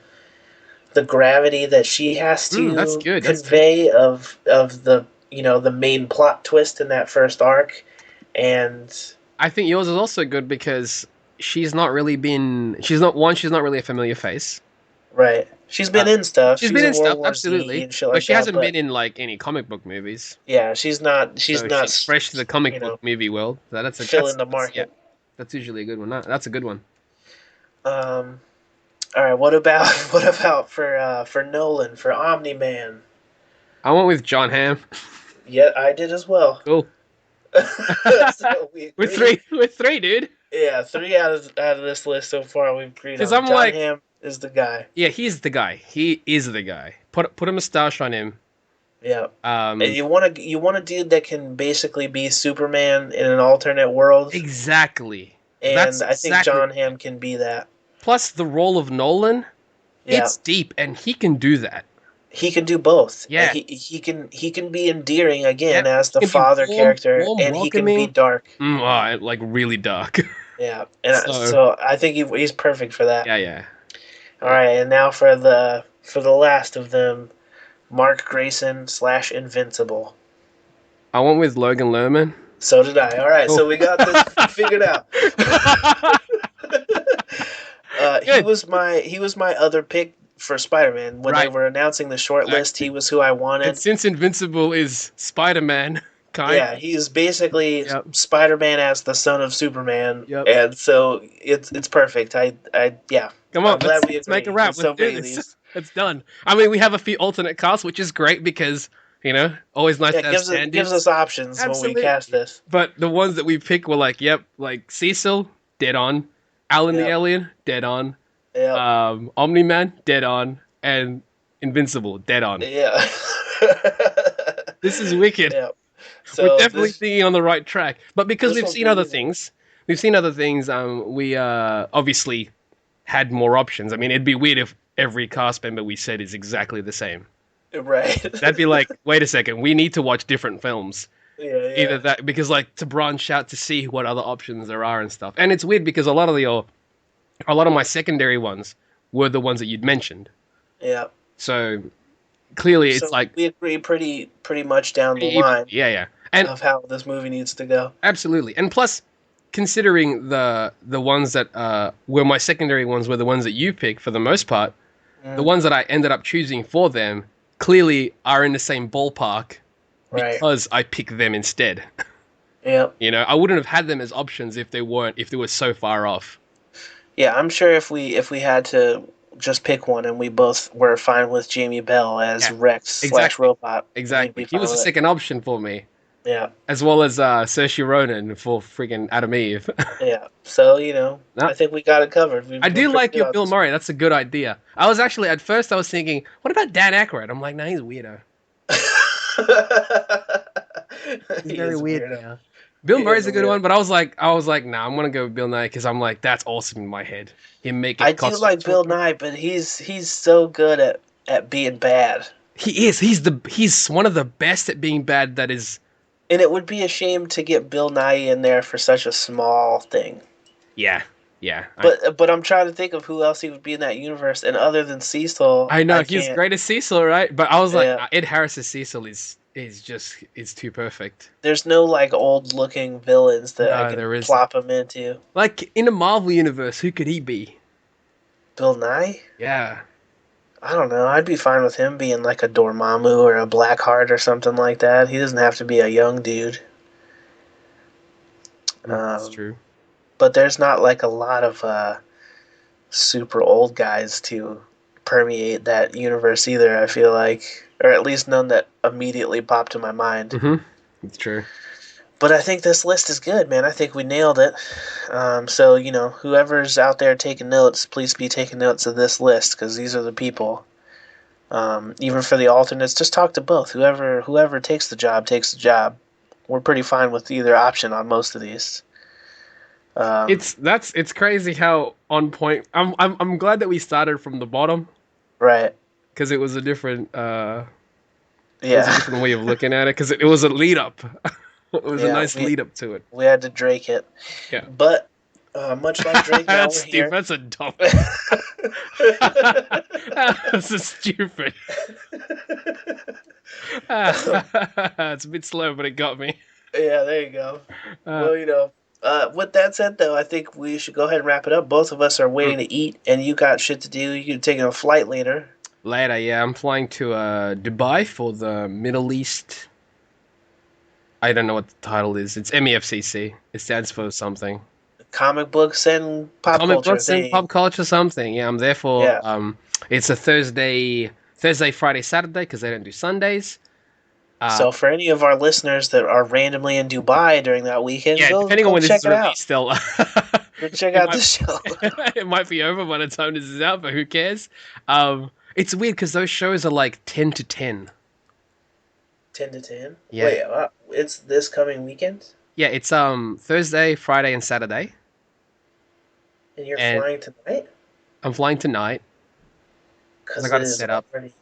gravity that she has to convey of the the main plot twist in that first arc. And I think yours is also good because she's not really a familiar face. Right. She's been in stuff. She's been in World stuff, War absolutely. Z and shit like But she that, hasn't been in like any comic book movies. Yeah, she's not. She's So not. she's fresh to the comic book movie world. So filling the market. That's usually a good one. That's a good one. All right. What about for Nolan, for Omni-Man? I went with John Hamm. Yeah, I did as well. Cool. So with three, dude. Yeah, 3 out of this list so far we've agreed on. I'm John Hamm is the guy. Yeah, he's the guy. He is the guy. Put a mustache on him. Yeah. And you want a dude that can basically be Superman in an alternate world. Exactly. And I think John Hamm can be that. Plus the role of Nolan, it's deep, and he can do that. He can do both. Yeah. He can be endearing again as the father character, and he can be dark. Like really dark. Yeah, and so I think he's perfect for that. Yeah. All right, and now for the last of them, Mark Grayson / Invincible. I went with Logan Lerman. So did I. All right, so we got this figured out. He was my other pick for Spider-Man when they were announcing the short list. He was who I wanted. And since Invincible is Spider-Man, he's basically Spider-Man as the son of Superman, and so it's perfect. Come on, let's make a wrap. Let's do this. It's done. I mean, we have a few alternate casts, which is great because always nice to have stand-ins. Gives us options when we cast this. But the ones that we pick were like Cecil, dead on. Alan the Alien, dead on. Yep. Omni-man, dead on. And Invincible, dead on. Yeah. This is wicked. Yep. So we're definitely thinking on the right track. But because we've seen other things, we obviously had more options. I mean, it'd be weird if every cast member we said is exactly the same. Right. That'd be like, wait a second, we need to watch different films. Yeah. Either that, because to branch out to see what other options there are and stuff. And it's weird because a lot of my secondary ones were the ones that you'd mentioned. Yeah. So clearly it's we agree pretty much down the line. Yeah. And of how this movie needs to go. Absolutely. And plus, considering the ones that were my secondary ones were the ones that you picked for the most part, the ones that I ended up choosing for them clearly are in the same ballpark because I picked them instead. Yeah. I wouldn't have had them as options if they were so far off. Yeah, I'm sure if we had to just pick one and we both were fine with Jamie Bell as Rex / Robot. Exactly. He was a second option for me. Yeah. As well as Saoirse Ronan for freaking Adam Eve. Yeah. So, I think we got it covered. I do like your Bill Murray. That's a good idea. I was actually, at first I was thinking, what about Dan Aykroyd? I'm like, nah, he's a weirdo. He's very weird. Yeah. Bill Murray's a good one, but I was like, nah, I'm gonna go with Bill Nye because I'm like, that's awesome in my head. I do like Bill Nye, but he's so good at being bad. He is. He's one of the best at being bad. That is. And it would be a shame to get Bill Nye in there for such a small thing. Yeah. But I'm trying to think of who else he would be in that universe, and other than Cecil, I know he's great as Cecil, right? But I was like, Ed Harris's Cecil is too perfect. There's no old looking villains that I can plop him into. Like in the Marvel universe, who could he be? Bill Nye? Yeah. I don't know. I'd be fine with him being like a Dormammu or a Blackheart or something like that. He doesn't have to be a young dude. That's true. But there's not a lot of super old guys to permeate that universe either, I feel like. Or at least none that immediately popped to my mind. Mm-hmm. It's true. But I think this list is good, man. I think we nailed it. So, whoever's out there taking notes, please be taking notes of this list, because these are the people. Even for the alternates, just talk to both. Whoever takes the job, takes the job. We're pretty fine with either option on most of these. It's crazy how on point. I'm glad that we started from the bottom. Right. Because it was a different it was a different way of looking at it, because it was a lead up. It was a nice lead up to it. We had to Drake it. Yeah. But much like Drake, now we're Steve, here. that's a dumb. That's so stupid. It's a bit slow, but it got me. Yeah, there you go. Well, with that said, though, I think we should go ahead and wrap it up. Both of us are waiting to eat, and you got shit to do. You're taking a flight later. Later, yeah. I'm flying to Dubai for the Middle East. I don't know what the title is. It's MEFCC. It stands for something. Comic books and pop Comic culture books and thing. pop culture something. Yeah, I'm there for. Yeah. It's a Thursday, Friday, Saturday because they don't do Sundays. So for any of our listeners that are randomly in Dubai during that weekend, yeah, depending on when this is released, they'll go check out the show. It might be over by the time this is out, but who cares? It's weird because those shows are like 10 to 10. 10 to 10? Yeah. Wait, it's this coming weekend? Yeah, it's Thursday, Friday, and Saturday. And you're flying tonight? I'm flying tonight. Because I got to set up. Already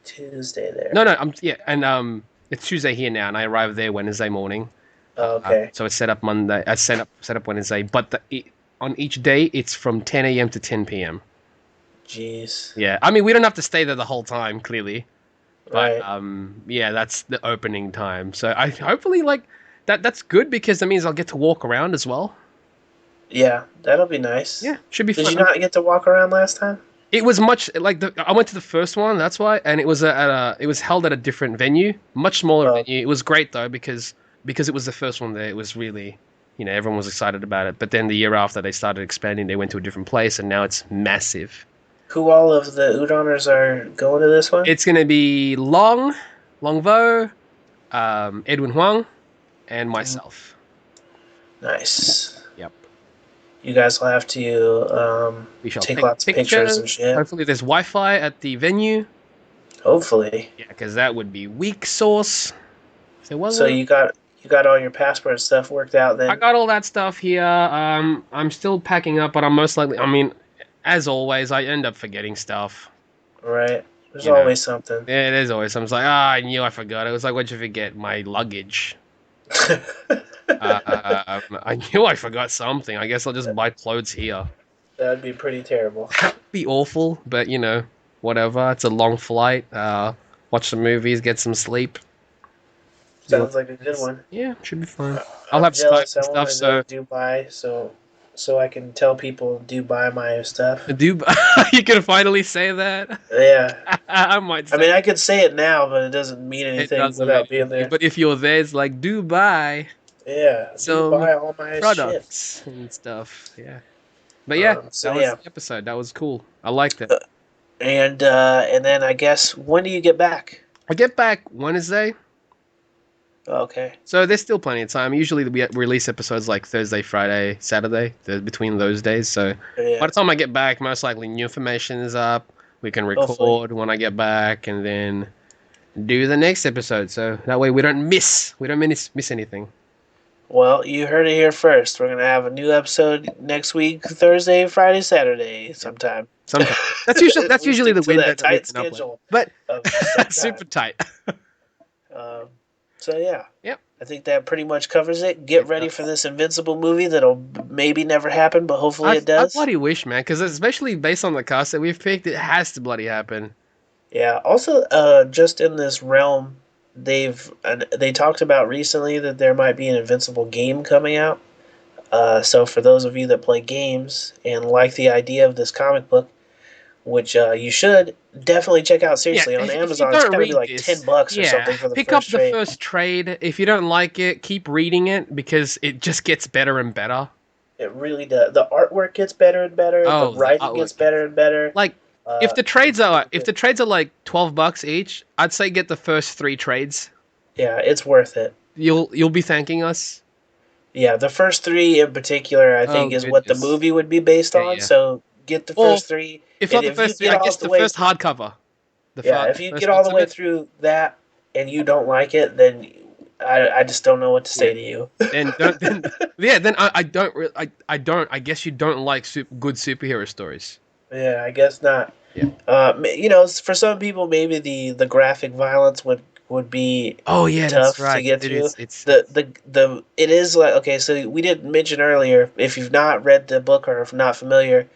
Tuesday there. No, and it's Tuesday here now, and I arrive there Wednesday morning. Oh, okay. So it's set up Monday. I set up Wednesday, but on each day it's from 10 a.m. to 10 p.m. Jeez. Yeah, I mean we don't have to stay there the whole time, clearly. But right. Yeah, that's the opening time. So I hopefully like that's good because that means I'll get to walk around as well. Yeah, that'll be nice. Yeah, should be fun. Did you not get to walk around last time? It was much like I went to the first one, that's why, and it was it was held at a different venue, much smaller venue. It was great though because it was the first one there. It was really, everyone was excited about it. But then the year after they started expanding, they went to a different place, and now it's massive. Who all of the Udoners are going to this one? It's going to be Long Vo, Edwin Huang, and myself. Nice. Yep. You guys will have to take lots of pictures and shit. Hopefully there's Wi-Fi at the venue. Hopefully. Yeah, because that would be weak sauce. If there wasn't. So you got all your passport stuff worked out then? I got all that stuff here. I'm still packing up, but I'm most likely... I mean, as always, I end up forgetting stuff. Right. There's always something. Yeah, there's always something. It's like, I knew I forgot. It was like, what'd you forget? My luggage. I knew I forgot something. I guess I'll just buy clothes here. That'd be pretty terrible. That'd be awful, but whatever. It's a long flight. Watch some movies, get some sleep. Sounds like a good one. Yeah, should be fine. I'll have Skype and stuff. So Dubai, so I can tell people Dubai my stuff. Dubai, you can finally say that. Yeah, I might. I mean, I could say it now, but it doesn't mean anything without being there. But if you're there, it's like Dubai. Yeah, so Dubai all my products shit. And stuff. Yeah, but yeah, that was the episode. That was cool. I liked it. And then I guess when do you get back? I get back Wednesday. Okay. So there's still plenty of time. Usually we release episodes like Thursday, Friday, Saturday, between those days. So by the time I get back, most likely new information is up. We can record when I get back and then do the next episode. So that way we don't miss anything. Well, you heard it here first. We're going to have a new episode next week, Thursday, Friday, Saturday, sometime. That's usually the window that tight schedule. But super tight. So yeah, yep. I think that pretty much covers it. Get ready for this Invincible movie that'll maybe never happen, but hopefully it does. I bloody wish, man, because especially based on the cast that we've picked, it has to bloody happen. Yeah. Also, just in this realm, they talked about recently that there might be an Invincible game coming out. So for those of you that play games and like the idea of this comic book, which you should definitely check out seriously on Amazon. It's gonna be like $10 or something for the pick up the first trade. If you don't like it, keep reading it because it just gets better and better. It really does. The artwork gets better and better. The writing gets better and better. Like if the trades are like $12 each, I'd say get the first 3 trades. Yeah, it's worth it. You'll be thanking us. Yeah, the first 3 in particular, I think, is what the movie would be based on. Yeah. So get the first 3. If not the first 3, I guess the first hardcover. If you get all the way through that and you don't like it, then I just don't know what to say to you. I guess you don't like good superhero stories. Yeah, I guess not. Yeah. For some people, maybe the graphic violence would be tough to get through. It is like, okay, so we didn't mention earlier, if you've not read the book or if not familiar,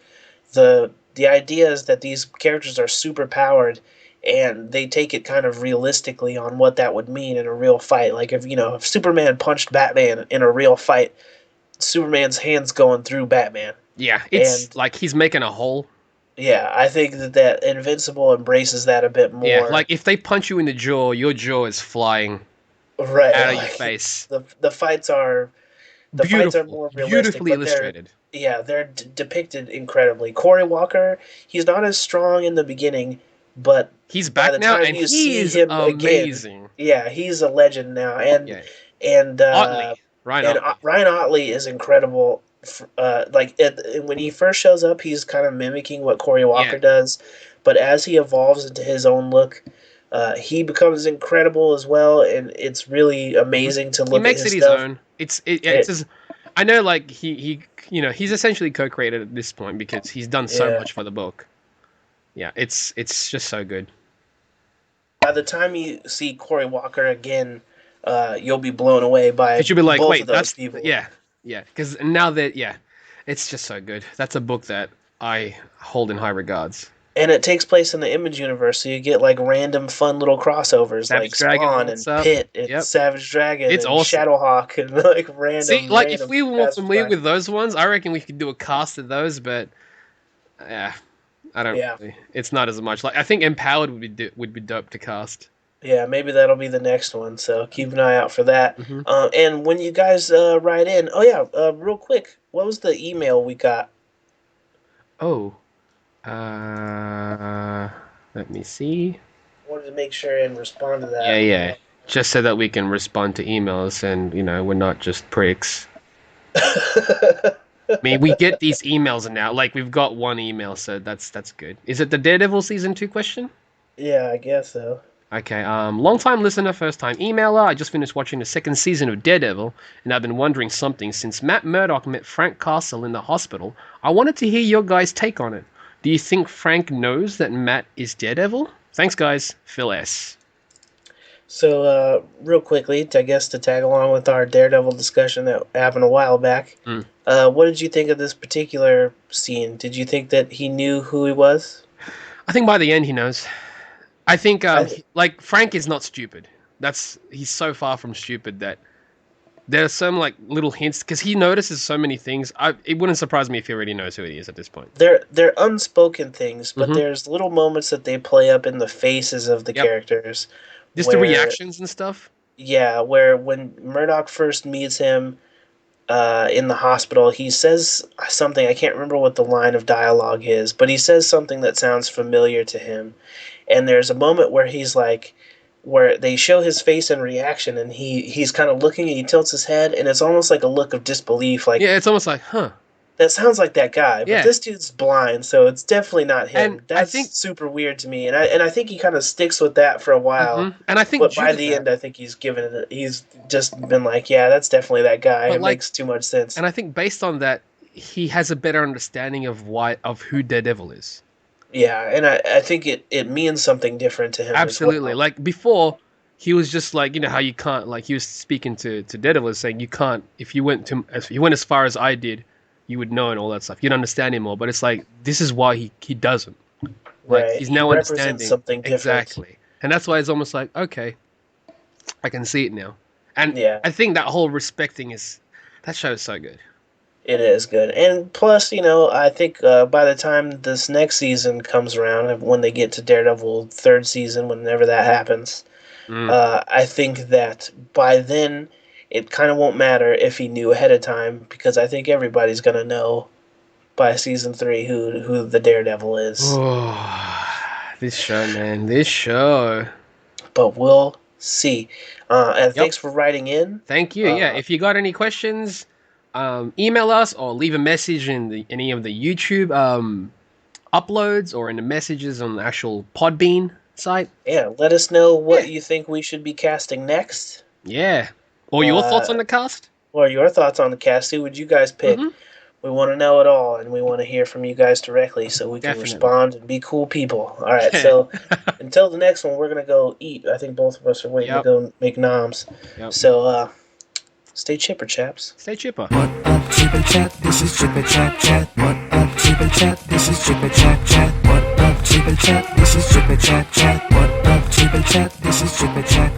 the idea is that these characters are super powered and they take it kind of realistically on what that would mean in a real fight. Like if Superman punched Batman in a real fight, Superman's hands going through Batman. Yeah, it's like he's making a hole. Yeah, I think that Invincible embraces that a bit more. Yeah, like if they punch you in the jaw, your jaw is flying out of your face. The fights are more realistic, beautifully illustrated. They're depicted incredibly. Corey Walker, he's not as strong in the beginning, but he's back now, and he is amazing. Again, he's a legend now, and Ryan Otley is incredible. When he first shows up, he's kind of mimicking what Corey Walker does, but as he evolves into his own look, he becomes incredible as well, and it's really amazing to look at his stuff. He makes it his own. I know, like he's essentially co-created at this point because he's done so much for the book. Yeah, it's just so good. By the time you see Corey Walker again, you'll be blown away by. You'll be like, both wait, of those that's people. Yeah, because now that it's just so good. That's a book that I hold in high regards. And it takes place in the Image universe, so you get like random fun little crossovers Savage like Spawn and Pit and Savage Dragon and awesome. Shadowhawk and like random. See, like if we were more familiar with those ones, I reckon we could do a cast of those, but I don't. Really. It's not as much. Like I think Empowered would be dope to cast. Yeah, maybe that'll be the next one. So keep an eye out for that. Mm-hmm. And when you guys write in, real quick, what was the email we got? Oh. Let me see. Wanted to make sure and respond to that. Yeah. Just so that we can respond to emails and, we're not just pricks. I mean, we get these emails now. Like, we've got one email, so that's good. Is it the Daredevil Season 2 question? Yeah, I guess so. Okay, long-time listener, first-time emailer. I just finished watching the second season of Daredevil, and I've been wondering something. Since Matt Murdock met Frank Castle in the hospital, I wanted to hear your guys' take on it. Do you think Frank knows that Matt is Daredevil? Thanks, guys. Phil S. So, real quickly, I guess to tag along with our Daredevil discussion that happened a while back, what did you think of this particular scene? Did you think that he knew who he was? I think by the end he knows. I think, Frank is not stupid. He's so far from stupid that there are some little hints because he notices so many things. It wouldn't surprise me if he already knows who he is at this point. They're unspoken things, but there's little moments that they play up in the faces of the characters. Just the reactions and stuff. Yeah, where when Murdock first meets him in the hospital, he says something. I can't remember what the line of dialogue is, but he says something that sounds familiar to him. And there's a moment where he's like, where they show his face in reaction, and he's kind of looking, and he tilts his head, and it's almost like a look of disbelief. Like, yeah, it's almost like, huh. That sounds like that guy, but this dude's blind, so it's definitely not him. And that's super weird to me, and I think he kind of sticks with that for a while. Mm-hmm. And I think, but by the end, I think he's just been like, yeah, that's definitely that guy. It makes too much sense. And I think based on that, he has a better understanding of who Daredevil is. Yeah, and I think it means something different to him. Absolutely. As well. Like before, he was just like, how you can't, like he was speaking to Daredevil saying you can't, if you went as far as I did, you would know and all that stuff. You'd understand him more. But it's like, this is why he doesn't. Like right. He's now understanding something different. Exactly. And that's why it's almost like, okay, I can see it now. And I think that whole respecting that show is so good. It is good. And plus, I think by the time this next season comes around, when they get to Daredevil third season, whenever that happens, I think that by then it kind of won't matter if he knew ahead of time, because I think everybody's going to know by season 3 who the Daredevil is. Oh, this show, man. This show. But we'll see. And thanks for writing in. Thank you. If you got any questions, email us or leave a message in any of the YouTube uploads or in the messages on the actual Podbean site. Yeah, let us know what you think we should be casting next. Yeah. Or your thoughts on the cast. Or your thoughts on the cast. Who would you guys pick? Mm-hmm. We want to know it all, and we want to hear from you guys directly so we can respond and be cool people. All right, so until the next one, we're going to go eat. I think both of us are waiting to go make noms. Yep. So, stay chipper, chaps. Stay chipper. What up, chipper chat? This is chipper chat chat. What up, chipper chat? This is chipper chat chat. What up, chipper chat? This is chipper chat chat. What up, chipper chat? This is chipper chat